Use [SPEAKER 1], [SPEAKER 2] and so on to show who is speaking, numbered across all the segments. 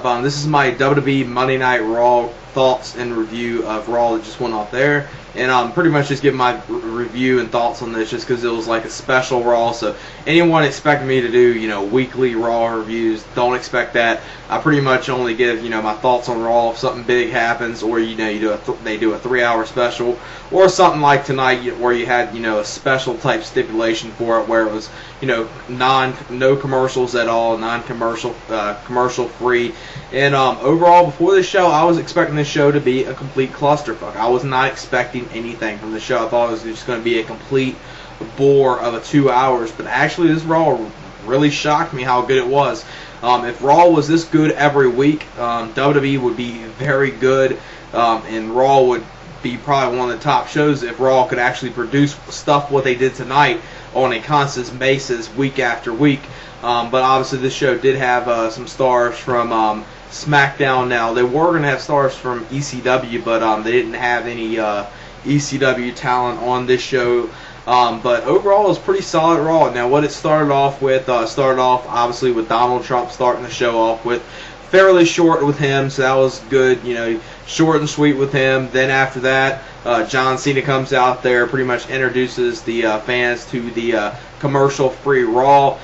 [SPEAKER 1] up? This is my WWE Monday Night Raw thoughts and review of Raw that just went off there. And pretty much just give my review and thoughts on this just because it was like a special Raw. So anyone expecting me to do, weekly Raw reviews, don't expect that. I pretty much only give, my thoughts on Raw if something big happens, or they do a 3-hour special, or something like tonight where you had, a special type stipulation for it where it was, no commercials at all, non-commercial, commercial free. And overall, before this show, I was expecting this show to be a complete clusterfuck. I was not expecting anything from the show. I thought it was just going to be a complete bore of a 2 hours. But actually, this Raw really shocked me how good it was. If Raw was this good every week, WWE would be very good, and Raw would be probably one of the top shows if Raw could actually produce stuff what they did tonight on a constant basis week after week. But obviously this show did have some stars from SmackDown. Now, they were going to have stars from ECW, but they didn't have any ECW talent on this show. But overall, it was pretty solid Raw. Now, what it started off with, obviously with Donald Trump starting the show off with. Fairly short with him, so that was good, short and sweet with him. Then after that, John Cena comes out there, pretty much introduces the fans to the commercial-free Raw.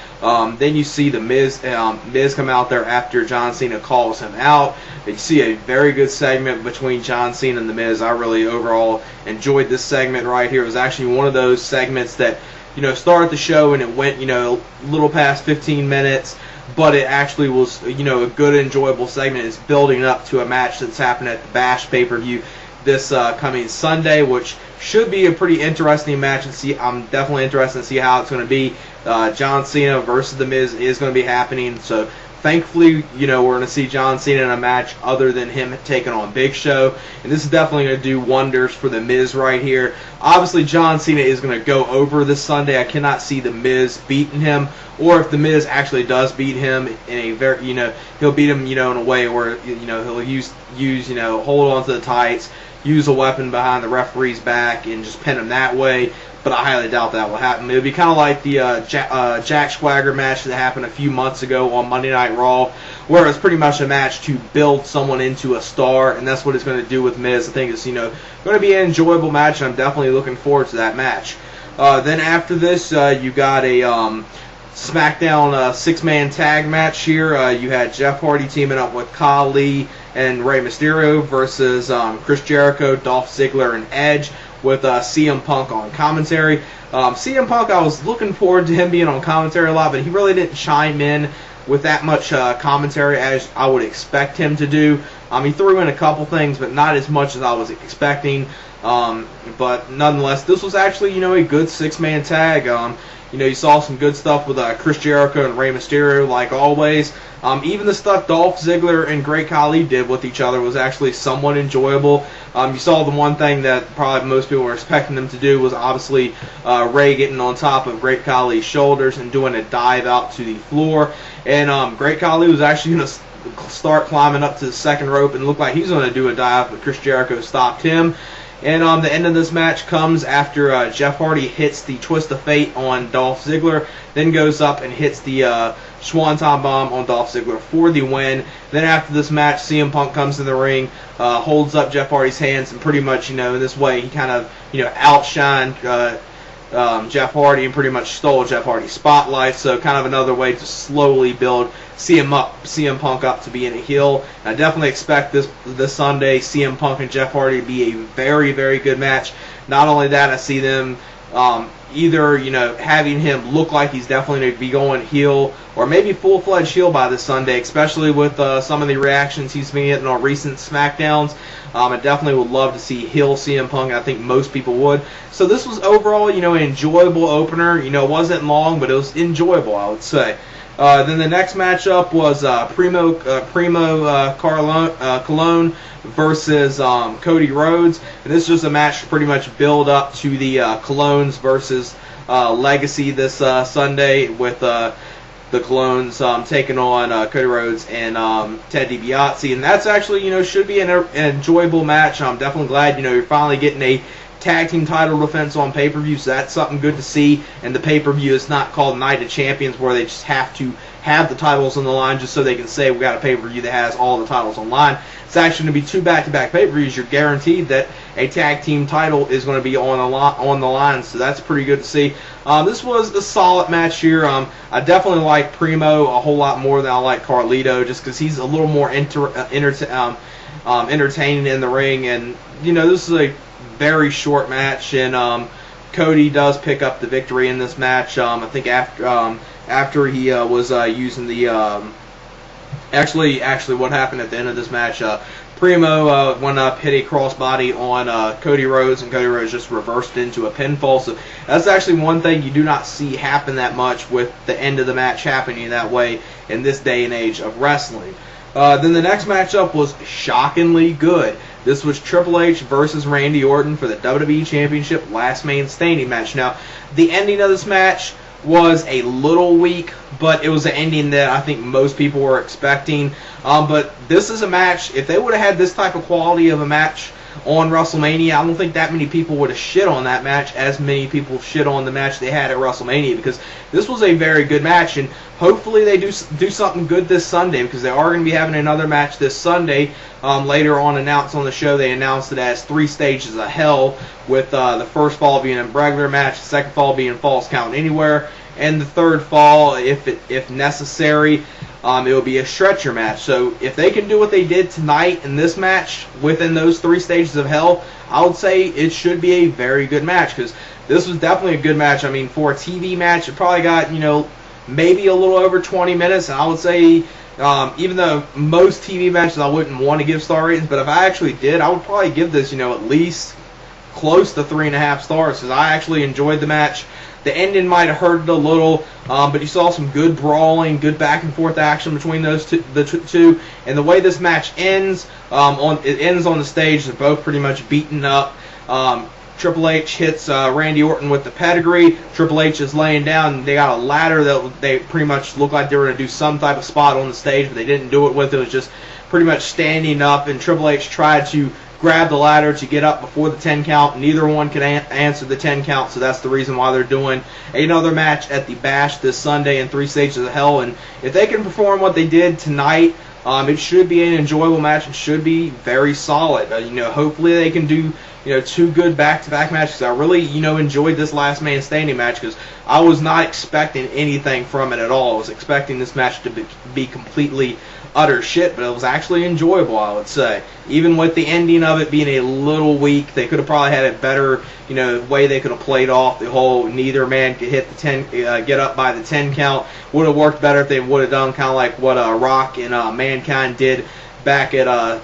[SPEAKER 1] Then you see the Miz come out there after John Cena calls him out. You see a very good segment between John Cena and the Miz. I really overall enjoyed this segment right here. It was actually one of those segments that, started the show and it went, a little past 15 minutes. But it actually was, a good, enjoyable segment. It's building up to a match that's happening at the Bash pay-per-view this coming Sunday, which should be a pretty interesting match. And I'm definitely interested to see how it's going to be. John Cena versus The Miz is going to be happening. So thankfully, we're going to see John Cena in a match other than him taking on Big Show. And this is definitely going to do wonders for The Miz right here. Obviously, John Cena is going to go over this Sunday. I cannot see The Miz beating him. Or if The Miz actually does beat him in a very, he'll beat him, in a way where, he'll use, hold on to the tights, use a weapon behind the referee's back, and just pin him that way. But I highly doubt that will happen. It would be kind of like the Jack Swagger match that happened a few months ago on Monday Night Raw, where it's pretty much a match to build someone into a star, and that's what it's going to do with Miz. I think it's, going to be an enjoyable match, and I'm definitely looking forward to that match. Then after this, you got a SmackDown 6-man tag match here. You had Jeff Hardy teaming up with Khali and Rey Mysterio versus Chris Jericho, Dolph Ziggler, and Edge, with CM Punk on commentary. CM Punk, I was looking forward to him being on commentary a lot, but he really didn't chime in with that much commentary as I would expect him to do. He threw in a couple things, but not as much as I was expecting. But nonetheless, this was actually, a good 6-man tag. You saw some good stuff with Chris Jericho and Rey Mysterio, like always. Even the stuff Dolph Ziggler and Great Khali did with each other was actually somewhat enjoyable. You saw the one thing that probably most people were expecting them to do was obviously Rey getting on top of Great Khali's shoulders and doing a dive out to the floor. And Great Khali was actually going to start climbing up to the second rope and looked like he was going to do a dive, but Chris Jericho stopped him. And the end of this match comes after Jeff Hardy hits the Twist of Fate on Dolph Ziggler, then goes up and hits the Swanton Bomb on Dolph Ziggler for the win. Then after this match, CM Punk comes in the ring, holds up Jeff Hardy's hands, and pretty much, in this way, he kind of, outshined Jeff Hardy and pretty much stole Jeff Hardy's spotlight. So kind of another way to slowly build CM Punk up to being a heel. And I definitely expect this Sunday CM Punk and Jeff Hardy to be a very, very good match. Not only that, I see them either having him look like he's definitely going to be going heel, or maybe full-fledged heel by this Sunday, especially with some of the reactions he's been getting on recent SmackDowns. I definitely would love to see heel CM Punk. I think most people would. So this was overall, an enjoyable opener. It wasn't long, but it was enjoyable, I would say. Then the next matchup was Primo Colon versus Cody Rhodes. And this was a match to pretty much build up to the Colones versus Legacy this Sunday, with the Colones taking on Cody Rhodes and Ted DiBiase. And that's actually, should be an enjoyable match. I'm definitely glad, you're finally getting a tag team title defense on pay-per-view, so that's something good to see. And the pay-per-view is not called Night of Champions, where they just have to have the titles on the line just so they can say we got a pay-per-view that has all the titles on the line. It's actually going to be 2 back-to-back pay-per-views. You're guaranteed that a tag team title is going to be on the line, so that's pretty good to see. This was a solid match here. I definitely like Primo a whole lot more than I like Carlito, just because he's a little more entertaining in the ring. And this is a very short match, and Cody does pick up the victory in this match. I think after he was using the actually what happened at the end of this match, Primo went up, hit a crossbody on Cody Rhodes, and Cody Rhodes just reversed into a pinfall. So that's actually one thing you do not see happen that much, with the end of the match happening that way in this day and age of wrestling. Then the next matchup was shockingly good. This was Triple H versus Randy Orton for the WWE Championship Last Man Standing match. Now, the ending of this match was a little weak, but it was an ending that I think most people were expecting. But this is a match, if they would have had this type of quality of a match on WrestleMania, I don't think that many people would have shit on that match as many people shit on the match they had at WrestleMania, because this was a very good match, and hopefully they do something good this Sunday, because they are going to be having another match this Sunday. Later on announced on the show, they announced it as 3 stages of hell, with the first fall being a regular match, the second fall being Falls Count Anywhere, and the third fall, if necessary, it will be a stretcher match. So if they can do what they did tonight in this match within those 3 stages of hell, I would say it should be a very good match, because this was definitely a good match. I mean, for a TV match, it probably got, maybe a little over 20 minutes, and I would say, even though most TV matches I wouldn't want to give star ratings, but if I actually did, I would probably give this, at least close to 3.5 stars, because I actually enjoyed the match. The ending might have hurt it a little, but you saw some good brawling, good back and forth action between those two. And the way this match ends, it ends on the stage. They're both pretty much beaten up. Triple H hits Randy Orton with the pedigree. Triple H is laying down, and they got a ladder that they pretty much looked like they were going to do some type of spot on the stage, but they didn't do it with. It was just pretty much standing up, and Triple H tried to grab the ladder to get up before the 10 count. Neither one could answer the 10 count, so that's the reason why they're doing another match at the Bash this Sunday in 3 stages of hell. And if they can perform what they did tonight, it should be an enjoyable match. It should be very solid. Hopefully they can do 2 good back-to-back matches. I really enjoyed this Last Man Standing match, because I was not expecting anything from it at all. I was expecting this match to be completely utter shit, but it was actually enjoyable, I would say. Even with the ending of it being a little weak, they could have probably had a better, way they could have played off the whole neither man could hit the 10, get up by the 10 count. Would have worked better if they would have done kind of like what Rock and Mankind did back at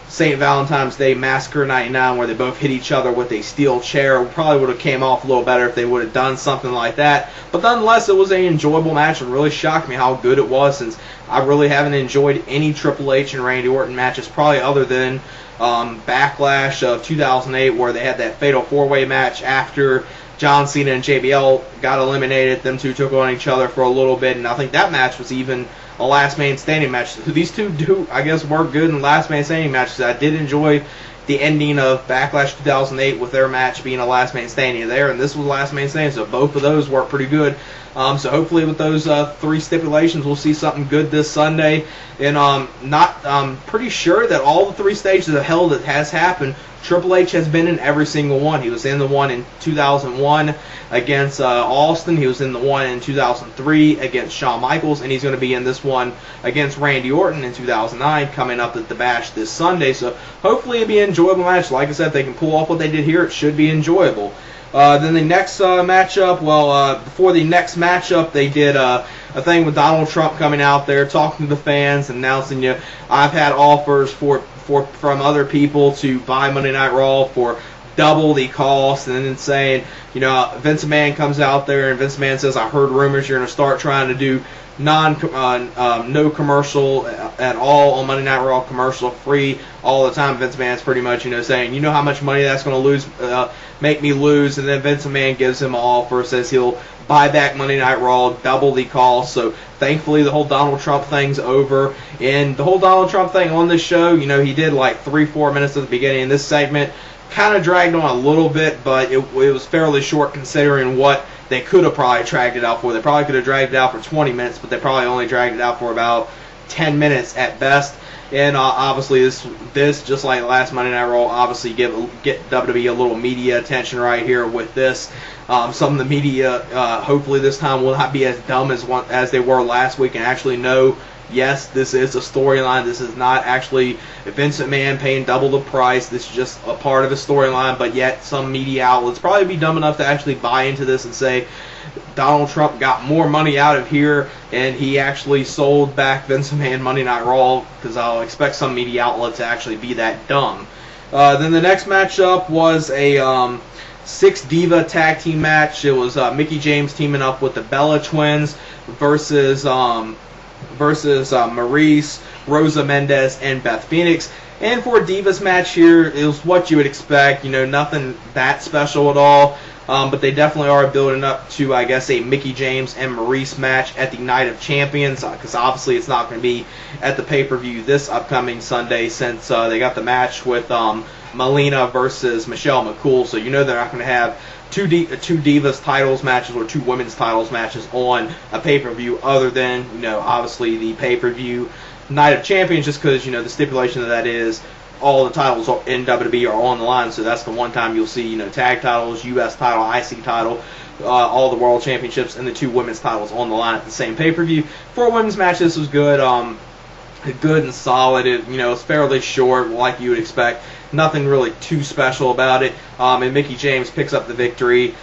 [SPEAKER 1] St. Valentine's Day Massacre 99, where they both hit each other with a steel chair. Probably would have came off a little better if they would have done something like that. But nonetheless, it was an enjoyable match, and really shocked me how good it was, since I really haven't enjoyed any Triple H and Randy Orton matches, probably other than Backlash of 2008, where they had that fatal 4-way match after John Cena and JBL got eliminated. Them two took on each other for a little bit, and I think that match was even a Last Man Standing match. These two do, I guess, work good in Last Man Standing matches. I did enjoy the ending of Backlash 2008 with their match being a Last Man Standing there, and this was Last Man Standing, so both of those work pretty good. So hopefully with those 3 stipulations, we'll see something good this Sunday. And I'm pretty sure that all the 3 stages of hell that has happened, Triple H has been in every single one. He was in the one in 2001 against Austin. He was in the one in 2003 against Shawn Michaels, and he's going to be in this one against Randy Orton in 2009, coming up at the Bash this Sunday. So hopefully it'll be an enjoyable match. Like I said, if they can pull off what they did here, it should be enjoyable. Then the next matchup, before the next matchup, they did a thing with Donald Trump coming out there, talking to the fans, and announcing, I've had offers from other people to buy Monday Night Raw for double the cost, and then saying, Vince McMahon comes out there, and Vince McMahon says, I heard rumors you're going to start trying to do no commercial at all on Monday Night Raw, commercial free all the time. Vince McMahon's pretty much saying, how much money that's going to make me lose, and then Vince McMahon gives him an offer, says he'll buy back Monday Night Raw, double the cost. So thankfully the whole Donald Trump thing's over, and the whole Donald Trump thing on this show, he did like 3-4 minutes at the beginning of this segment kind of dragged on a little bit, but it was fairly short considering what they could have probably dragged it out for. They probably could have dragged it out for 20 minutes, but they probably only dragged it out for about 10 minutes at best. And obviously this just like last Monday Night Raw, obviously get WWE a little media attention right here with this. Some of the media, hopefully this time, will not be as dumb as they were last week and actually know, yes, this is a storyline. This is not actually a Vince McMahon paying double the price. This is just a part of a storyline, but yet some media outlets probably be dumb enough to actually buy into this and say Donald Trump got more money out of here and he actually sold back Vince McMahon Monday Night Raw, because I'll expect some media outlets to actually be that dumb. Then the next matchup was a 6 Diva tag team match. It was Mickie James teaming up with the Bella Twins versus Maurice, Rosa Mendez, and Beth Phoenix. And for a Divas match here, it was what you would expect. Nothing that special at all. But they definitely are building up to, I guess, a Mickie James and Maurice match at the Night of Champions, because obviously it's not going to be at the pay-per-view this upcoming Sunday, since they got the match with Melina versus Michelle McCool. So they're not going to have two Divas titles matches or 2 women's titles matches on a pay-per-view, other than obviously the pay-per-view Night of Champions, just because the stipulation of that is all the titles in WWE are on the line. So that's the one time you'll see tag titles, U.S. title, IC title, all the world championships, and the 2 women's titles on the line at the same pay-per-view. For a women's match, this was good. Good and solid. It's fairly short, like you would expect. Nothing really too special about it. And Mickie James picks up the victory.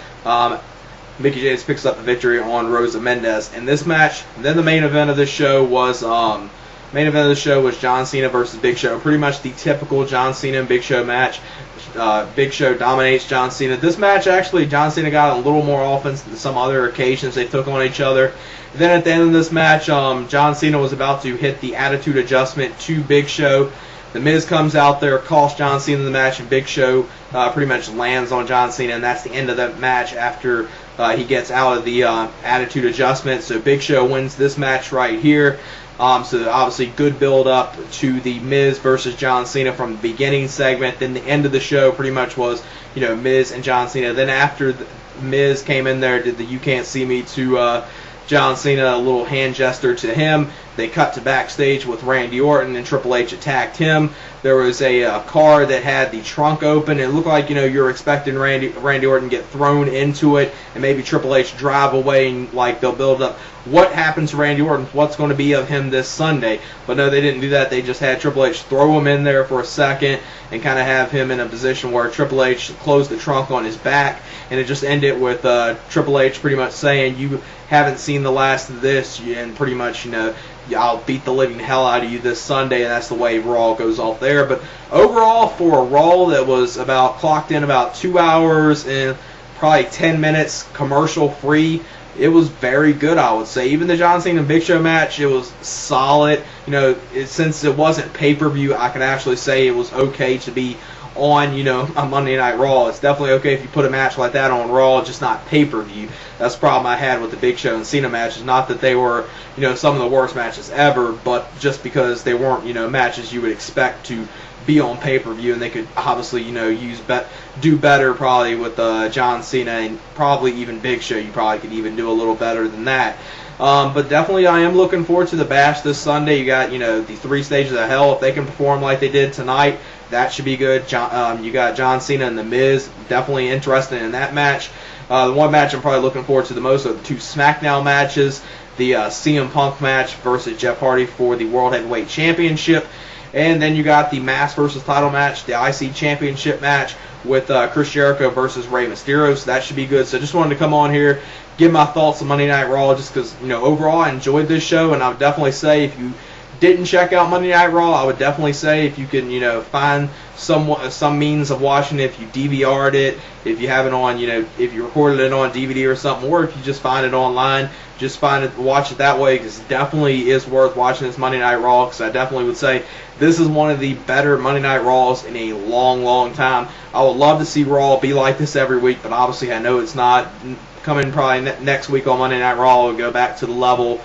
[SPEAKER 1] Mickie James picks up the victory on Rosa Mendez in this match. And then the main event of this show was John Cena versus Big Show. Pretty much the typical John Cena and Big Show match. Big Show dominates John Cena. This match, actually, John Cena got a little more offense than some other occasions they took on each other. Then at the end of this match, John Cena was about to hit the attitude adjustment to Big Show. The Miz comes out there, costs John Cena the match, and Big Show pretty much lands on John Cena, and that's the end of that match after he gets out of the attitude adjustment. So Big Show wins this match right here. So obviously good build up to the Miz versus John Cena from the beginning segment. Then the end of the show pretty much was, Miz and John Cena. Then after Miz came in there, did the "You Can't See Me" to John Cena, a little hand gesture to him. They cut to backstage with Randy Orton, and Triple H attacked him. There was a car that had the trunk open. It looked like, you're expecting Randy Orton get thrown into it, and maybe Triple H drive away, and they'll build up what happens to Randy Orton, what's going to be of him this Sunday. But no, they didn't do that. They just had Triple H throw him in there for a second and kind of have him in a position where Triple H closed the trunk on his back, and it just ended with Triple H pretty much saying, "You haven't seen the last of this," and pretty much, I'll beat the living hell out of you this Sunday, and that's the way Raw goes off there. But overall, for a Raw that was clocked in about 2 hours and probably 10 minutes commercial free, it was very good, I would say. Even the John Cena and Big Show match, it was solid. Since it wasn't pay-per-view, I can actually say it was okay to be on, a Monday Night Raw. It's definitely okay if you put a match like that on Raw, just not pay-per-view. That's the problem I had with the Big Show and Cena matches. Not that they were, some of the worst matches ever, but just because they weren't, matches you would expect to be on pay-per-view, and they could obviously, do better probably with John Cena and probably even Big Show. You probably could even do a little better than that. But definitely I am looking forward to the Bash this Sunday. You got, the 3 stages of hell. If they can perform like they did tonight, that should be good. You got John Cena and The Miz. Definitely interested in that match. The one match I'm probably looking forward to the most are the 2 SmackDown matches. The CM Punk match versus Jeff Hardy for the World Heavyweight Championship. And then you got the Mass versus title match, the IC Championship match with Chris Jericho versus Rey Mysterio. So that should be good. So just wanted to come on here, give my thoughts on Monday Night Raw, just because, overall I enjoyed this show. And I would definitely say if you didn't check out Monday Night Raw, I would definitely say if you can, find some means of watching it, if you DVR'd it, if you have it on, if you recorded it on DVD or something, or if you just find it online, just watch it that way, because it definitely is worth watching this Monday Night Raw, because I definitely would say this is one of the better Monday Night Raws in a long, long time. I would love to see Raw be like this every week, but obviously I know it's not. Coming probably next week on Monday Night Raw, will go back to the level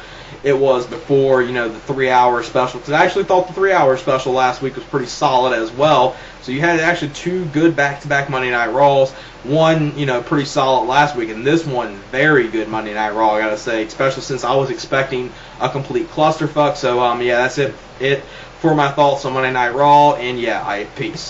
[SPEAKER 1] it was before, you know, the 3-hour special. Because I actually thought the 3-hour special last week was pretty solid as well. So you had actually 2 good back-to-back Monday Night Raws. One, you know, pretty solid last week, and this one, very good Monday Night Raw, I gotta say, especially since I was expecting a complete clusterfuck. So, yeah, that's it for my thoughts on Monday Night Raw, and yeah, peace.